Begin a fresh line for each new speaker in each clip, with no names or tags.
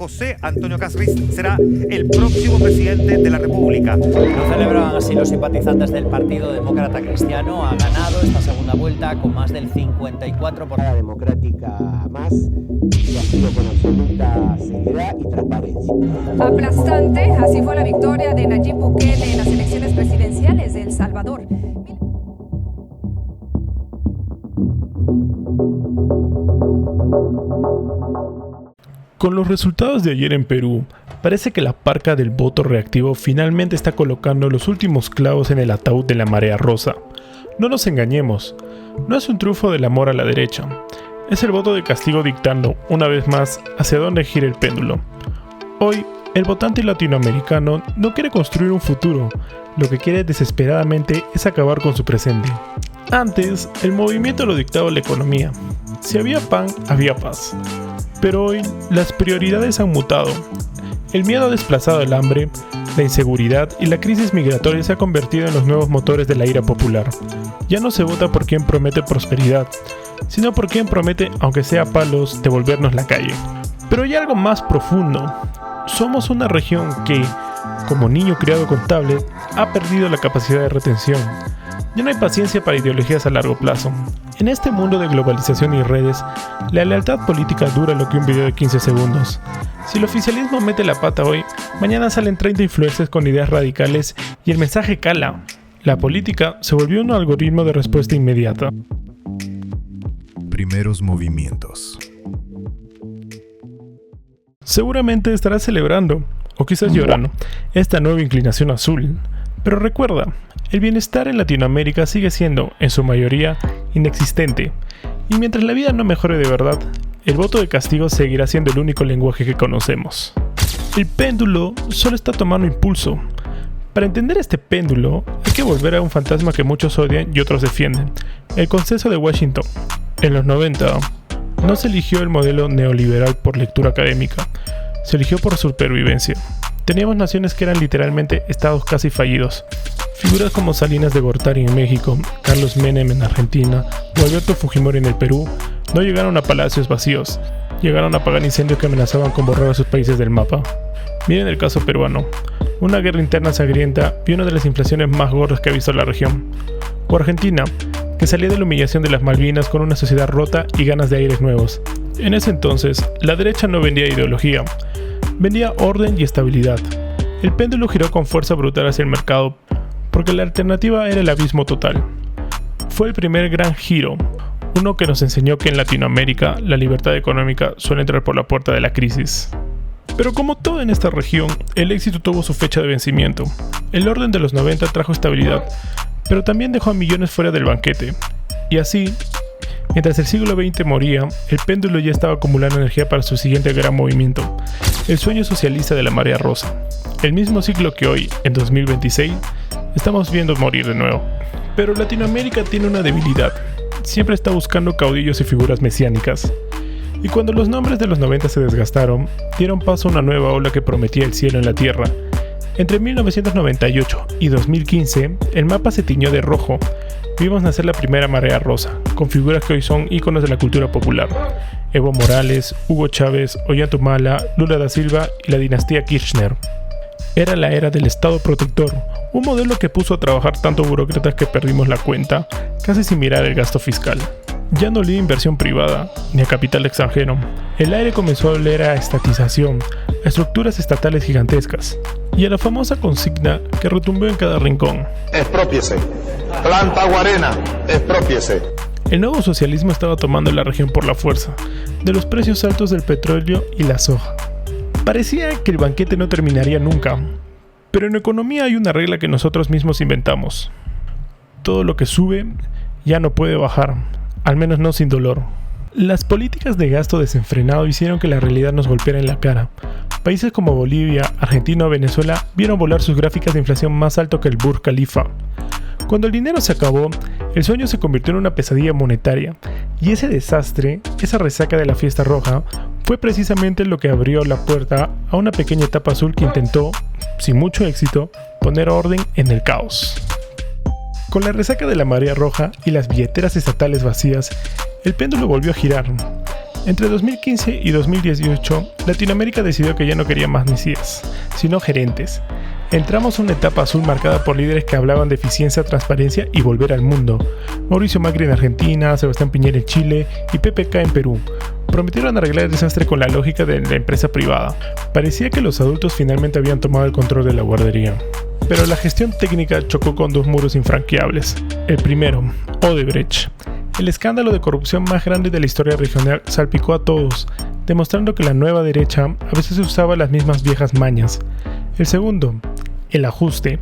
José Antonio Kast Riz será el próximo presidente de la República.
Lo celebraban así los simpatizantes del Partido Demócrata Cristiano. Ha ganado esta segunda vuelta con más del 54%.
La democrática más y ha sido con absoluta seriedad y transparencia.
Aplastante, así fue la victoria de Nayib Bukele en las elecciones presidenciales de El Salvador.
Con los resultados de ayer en Perú, parece que la parca del voto reactivo finalmente está colocando los últimos clavos en el ataúd de la marea rosa. No nos engañemos, no es un triunfo del amor a la derecha, es el voto de castigo dictando, una vez más, hacia dónde gira el péndulo. Hoy, el votante latinoamericano no quiere construir un futuro, lo que quiere desesperadamente es acabar con su presente. Antes, el movimiento lo dictaba la economía. Si había pan, había paz. Pero hoy, las prioridades han mutado. El miedo ha desplazado el hambre, la inseguridad y la crisis migratoria se ha convertido en los nuevos motores de la ira popular. Ya no se vota por quien promete prosperidad, sino por quien promete, aunque sea palos, devolvernos la calle. Pero hay algo más profundo. Somos una región que, como niño criado con tablet, ha perdido la capacidad de retención. Ya no hay paciencia para ideologías a largo plazo. En este mundo de globalización y redes, la lealtad política dura lo que un video de 15 segundos. Si el oficialismo mete la pata hoy, mañana salen 30 influencers con ideas radicales y el mensaje cala. La política se volvió un algoritmo de respuesta inmediata.
Primeros movimientos.
Seguramente estarás celebrando, o quizás llorando, esta nueva inclinación azul. Pero recuerda, el bienestar en Latinoamérica sigue siendo, en su mayoría, inexistente. Y mientras la vida no mejore de verdad, el voto de castigo seguirá siendo el único lenguaje que conocemos. El péndulo solo está tomando impulso. Para entender este péndulo, hay que volver a un fantasma que muchos odian y otros defienden: el Consenso de Washington. En los 90, no se eligió el modelo neoliberal por lectura académica, se eligió por supervivencia. Teníamos naciones que eran literalmente estados casi fallidos. Figuras como Salinas de Gortari en México, Carlos Menem en Argentina o Alberto Fujimori en el Perú no llegaron a palacios vacíos, llegaron a apagar incendios que amenazaban con borrar a sus países del mapa. Miren el caso peruano, una guerra interna sangrienta y una de las inflaciones más gordas que ha visto la región. O Argentina, que salía de la humillación de las Malvinas con una sociedad rota y ganas de aires nuevos. En ese entonces, la derecha no vendía ideología, vendía orden y estabilidad. El péndulo giró con fuerza brutal hacia el mercado, porque la alternativa era el abismo total. Fue el primer gran giro, uno que nos enseñó que en Latinoamérica la libertad económica suele entrar por la puerta de la crisis. Pero como todo en esta región, el éxito tuvo su fecha de vencimiento. El orden de los 90 trajo estabilidad, pero también dejó a millones fuera del banquete. Y así, mientras el siglo XX moría, el péndulo ya estaba acumulando energía para su siguiente gran movimiento, el sueño socialista de la marea rosa. El mismo ciclo que hoy, en 2026, estamos viendo morir de nuevo. Pero Latinoamérica tiene una debilidad. Siempre está buscando caudillos y figuras mesiánicas. Y cuando los nombres de los 90 se desgastaron, dieron paso a una nueva ola que prometía el cielo en la tierra. Entre 1998 y 2015, el mapa se tiñó de rojo. Vimos nacer la primera marea rosa, con figuras que hoy son íconos de la cultura popular: Evo Morales, Hugo Chávez, Ollanta, Lula da Silva y la dinastía Kirchner. Era la era del Estado protector, un modelo que puso a trabajar tanto burócratas que perdimos la cuenta, casi sin mirar el gasto fiscal. Ya no olía inversión privada, ni a capital extranjero. El aire comenzó a oler a estatización, a estructuras estatales gigantescas, y a la famosa consigna que retumbó en cada rincón:
exprópiese, planta guarena, exprópiese.
El nuevo socialismo estaba tomando la región por la fuerza, de los precios altos del petróleo y la soja. Parecía que el banquete no terminaría nunca, pero en economía hay una regla que nosotros mismos inventamos: todo lo que sube ya no puede bajar, al menos no sin dolor. Las políticas de gasto desenfrenado hicieron que la realidad nos golpeara en la cara. Países como Bolivia, Argentina o Venezuela vieron volar sus gráficas de inflación más alto que el Burj Khalifa. Cuando el dinero se acabó, el sueño se convirtió en una pesadilla monetaria, y ese desastre, esa resaca de la fiesta roja, fue precisamente lo que abrió la puerta a una pequeña etapa azul que intentó, sin mucho éxito, poner orden en el caos. Con la resaca de la marea roja y las billeteras estatales vacías, el péndulo volvió a girar. Entre 2015 y 2018, Latinoamérica decidió que ya no quería más mesías, sino gerentes. Entramos a una etapa azul marcada por líderes que hablaban de eficiencia, transparencia y volver al mundo. Mauricio Macri en Argentina, Sebastián Piñera en Chile y PPK en Perú. Prometieron arreglar el desastre con la lógica de la empresa privada. Parecía que los adultos finalmente habían tomado el control de la guardería. Pero la gestión técnica chocó con dos muros infranqueables. El primero, Odebrecht. El escándalo de corrupción más grande de la historia regional salpicó a todos, demostrando que la nueva derecha a veces usaba las mismas viejas mañas. El segundo, el ajuste.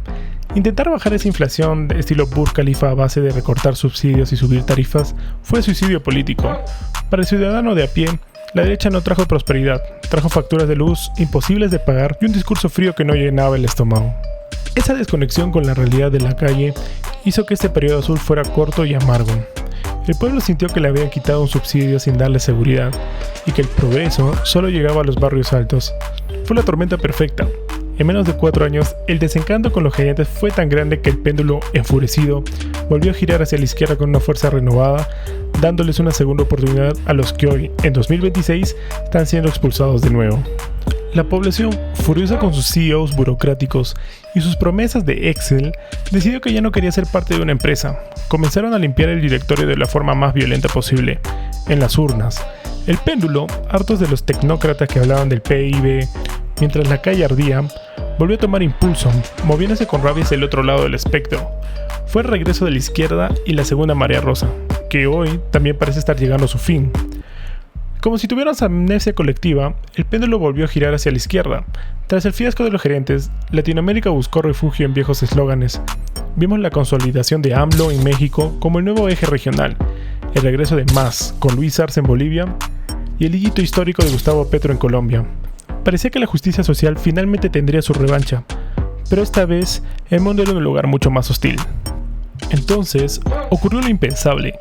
Intentar bajar esa inflación de estilo Burj Khalifa a base de recortar subsidios y subir tarifas fue suicidio político. Para el ciudadano de a pie, la derecha no trajo prosperidad, trajo facturas de luz imposibles de pagar y un discurso frío que no llenaba el estómago. Esa desconexión con la realidad de la calle hizo que este periodo azul fuera corto y amargo. El pueblo sintió que le habían quitado un subsidio sin darle seguridad y que el progreso solo llegaba a los barrios altos. Fue la tormenta perfecta. En menos de 4 años, el desencanto con los gerentes fue tan grande que el péndulo, enfurecido, volvió a girar hacia la izquierda con una fuerza renovada, dándoles una segunda oportunidad a los que hoy, en 2026, están siendo expulsados de nuevo. La población, furiosa con sus CEOs burocráticos y sus promesas de Excel, decidió que ya no quería ser parte de una empresa. Comenzaron a limpiar el directorio de la forma más violenta posible, en las urnas. El péndulo, hartos de los tecnócratas que hablaban del PIB, mientras la calle ardía, volvió a tomar impulso, moviéndose con rabia hacia el otro lado del espectro. Fue el regreso de la izquierda y la segunda marea rosa, que hoy también parece estar llegando a su fin. Como si tuviéramos amnesia colectiva, el péndulo volvió a girar hacia la izquierda. Tras el fiasco de los gerentes, Latinoamérica buscó refugio en viejos eslóganes. Vimos la consolidación de AMLO en México como el nuevo eje regional, el regreso de MAS con Luis Arce en Bolivia y el hito histórico de Gustavo Petro en Colombia. Parecía que la justicia social finalmente tendría su revancha, pero esta vez el mundo era un lugar mucho más hostil. Entonces, ocurrió lo impensable,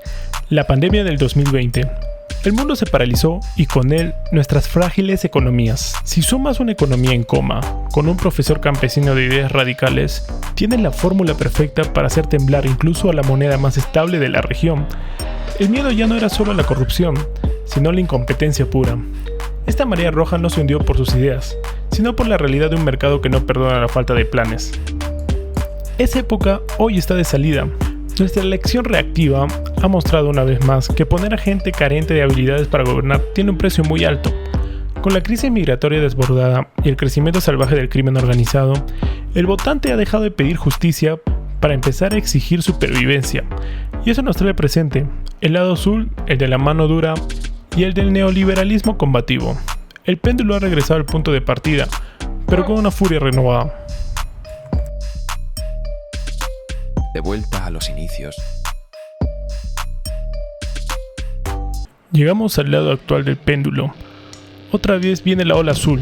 la pandemia del 2020. El mundo se paralizó y con él nuestras frágiles economías. Si sumas una economía en coma, con un profesor campesino de ideas radicales, tienes la fórmula perfecta para hacer temblar incluso a la moneda más estable de la región. El miedo ya no era solo a la corrupción, sino a la incompetencia pura. Esta marea roja no se hundió por sus ideas, sino por la realidad de un mercado que no perdona la falta de planes. Esa época hoy está de salida. Nuestra elección reactiva ha mostrado una vez más que poner a gente carente de habilidades para gobernar tiene un precio muy alto. Con la crisis migratoria desbordada y el crecimiento salvaje del crimen organizado, el votante ha dejado de pedir justicia para empezar a exigir supervivencia. Y eso nos trae presente el lado azul, el de la mano dura y el del neoliberalismo combativo. El péndulo ha regresado al punto de partida, pero con una furia renovada.
De vuelta a los inicios.
Llegamos al lado actual del péndulo. Otra vez viene la ola azul,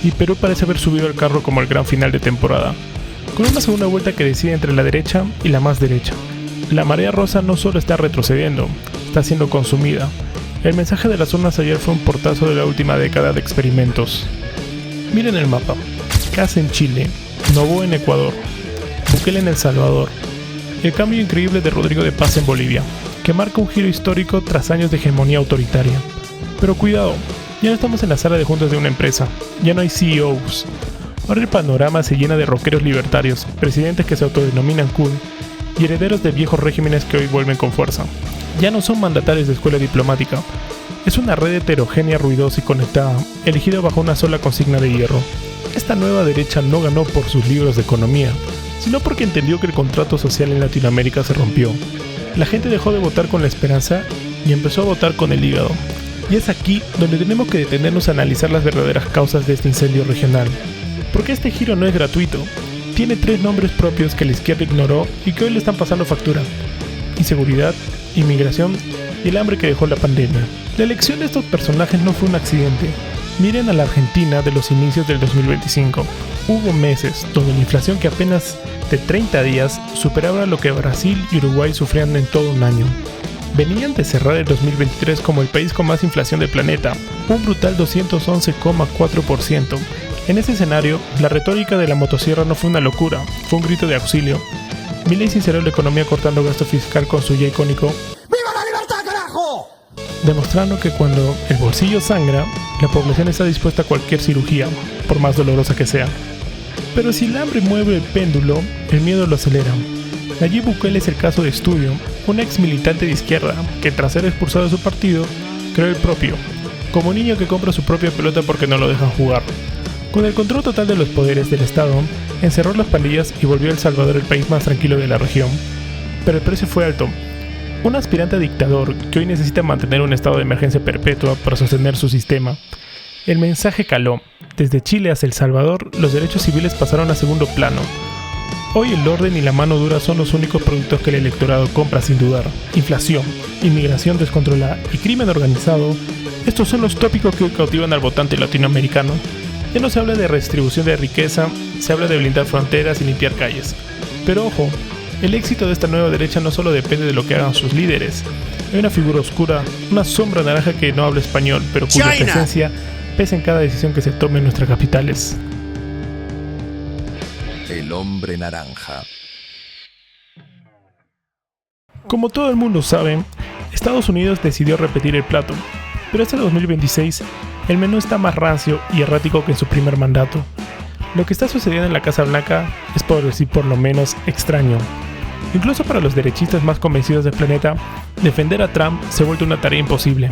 y Perú parece haber subido al carro como el gran final de temporada, con una segunda vuelta que decide entre la derecha y la más derecha. La marea rosa no solo está retrocediendo, está siendo consumida. El mensaje de las urnas ayer fue un portazo de la última década de experimentos. Miren el mapa. Kast en Chile, Noboa en Ecuador, Bukele en El Salvador, el cambio increíble de Rodrigo de Paz en Bolivia, que marca un giro histórico tras años de hegemonía autoritaria. Pero cuidado, ya no estamos en la sala de juntas de una empresa, ya no hay CEOs. Ahora el panorama se llena de rockeros libertarios, presidentes que se autodenominan cool y herederos de viejos regímenes que hoy vuelven con fuerza. Ya no son mandatarios de escuela diplomática, es una red heterogénea, ruidosa y conectada, elegida bajo una sola consigna de hierro. Esta nueva derecha no ganó por sus libros de economía, sino porque entendió que el contrato social en Latinoamérica se rompió. La gente dejó de votar con la esperanza y empezó a votar con el hígado. Y es aquí donde tenemos que detenernos a analizar las verdaderas causas de este incendio regional. Porque este giro no es gratuito. Tiene 3 nombres propios que la izquierda ignoró y que hoy le están pasando factura: inseguridad, inmigración y el hambre que dejó la pandemia. La elección de estos personajes no fue un accidente. Miren a la Argentina de los inicios del 2025. Hubo meses donde la inflación que apenas de 30 días superaba lo que Brasil y Uruguay sufrían en todo un año. Venían de cerrar el 2023 como el país con más inflación del planeta, un brutal 211,4%. En ese escenario, la retórica de la motosierra no fue una locura, fue un grito de auxilio. Milei sinceró la economía cortando gasto fiscal con su ya icónico
¡Viva la libertad, carajo!
demostrando que cuando el bolsillo sangra, la población está dispuesta a cualquier cirugía, por más dolorosa que sea. Pero si el hambre mueve el péndulo, el miedo lo acelera. Nayib Bukele es el caso de estudio, un ex militante de izquierda que tras ser expulsado de su partido, creó el propio, como un niño que compra su propia pelota porque no lo dejan jugar. Con el control total de los poderes del Estado, encerró las pandillas y volvió a El Salvador el país más tranquilo de la región. Pero el precio fue alto. Un aspirante a dictador que hoy necesita mantener un estado de emergencia perpetua para sostener su sistema. El mensaje caló. Desde Chile hasta El Salvador, los derechos civiles pasaron a segundo plano. Hoy el orden y la mano dura son los únicos productos que el electorado compra sin dudar. Inflación, inmigración descontrolada y crimen organizado, estos son los tópicos que cautivan al votante latinoamericano. Ya no se habla de redistribución de riqueza, se habla de blindar fronteras y limpiar calles. Pero ojo, el éxito de esta nueva derecha no solo depende de lo que hagan sus líderes. Hay una figura oscura, una sombra naranja que no habla español, pero cuya presencia pesa en cada decisión que se tome en nuestras capitales.
El hombre naranja.
Como todo el mundo sabe, Estados Unidos decidió repetir el plato, pero hasta el 2026 el menú está más rancio y errático que en su primer mandato. Lo que está sucediendo en la Casa Blanca es, por decir por lo menos, extraño. Incluso para los derechistas más convencidos del planeta, defender a Trump se ha vuelto una tarea imposible.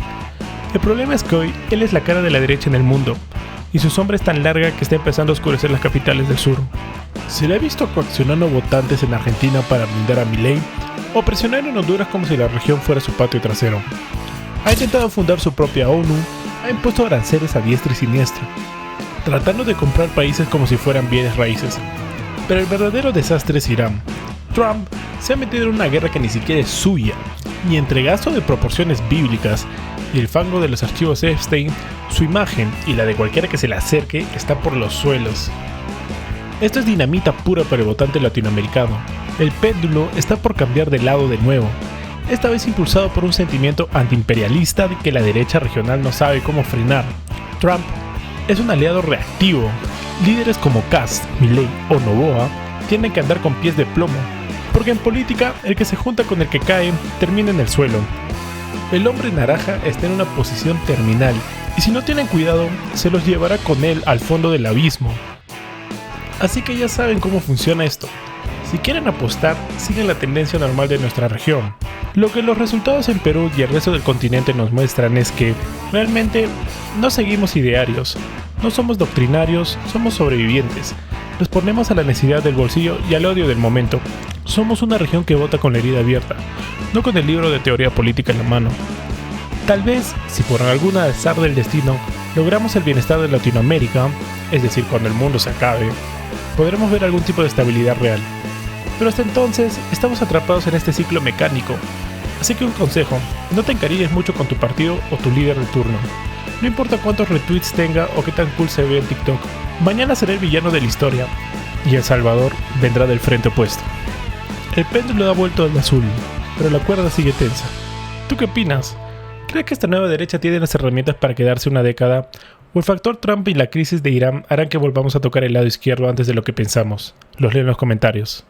El problema es que hoy él es la cara de la derecha en el mundo, y su sombra es tan larga que está empezando a oscurecer las capitales del sur. Se le ha visto coaccionando votantes en Argentina para blindar a Milei, o presionar en Honduras como si la región fuera su patio trasero. Ha intentado fundar su propia ONU, ha impuesto aranceles a diestra y siniestra, tratando de comprar países como si fueran bienes raíces. Pero el verdadero desastre es Irán. Trump se ha metido en una guerra que ni siquiera es suya, y entre gasto de proporciones bíblicas y el fango de los archivos Epstein, su imagen y la de cualquiera que se le acerque está por los suelos. Esto es dinamita pura para el votante latinoamericano. El péndulo está por cambiar de lado de nuevo, esta vez impulsado por un sentimiento antiimperialista de que la derecha regional no sabe cómo frenar. Trump es un aliado reactivo. Líderes como Kast, Milei o Noboa tienen que andar con pies de plomo, porque en política el que se junta con el que cae termina en el suelo. El hombre naranja está en una posición terminal, y si no tienen cuidado, se los llevará con él al fondo del abismo. Así que ya saben cómo funciona esto. Si quieren apostar, sigan la tendencia normal de nuestra región. Lo que los resultados en Perú y el resto del continente nos muestran es que, realmente, no seguimos idearios, no somos doctrinarios, somos sobrevivientes. Respondemos a la necesidad del bolsillo y al odio del momento. Somos una región que vota con la herida abierta, no con el libro de teoría política en la mano. Tal vez, si por algún azar del destino logramos el bienestar de Latinoamérica, es decir, cuando el mundo se acabe, podremos ver algún tipo de estabilidad real. Pero hasta entonces, estamos atrapados en este ciclo mecánico. Así que un consejo, no te encariñes mucho con tu partido o tu líder de turno. No importa cuántos retweets tenga o qué tan cool se ve en TikTok. Mañana será el villano de la historia, y El Salvador vendrá del frente opuesto. El péndulo ha vuelto al azul, pero la cuerda sigue tensa. ¿Tú qué opinas? ¿Crees que esta nueva derecha tiene las herramientas para quedarse una década? ¿O el factor Trump y la crisis de Irán harán que volvamos a tocar el lado izquierdo antes de lo que pensamos? Los leo en los comentarios.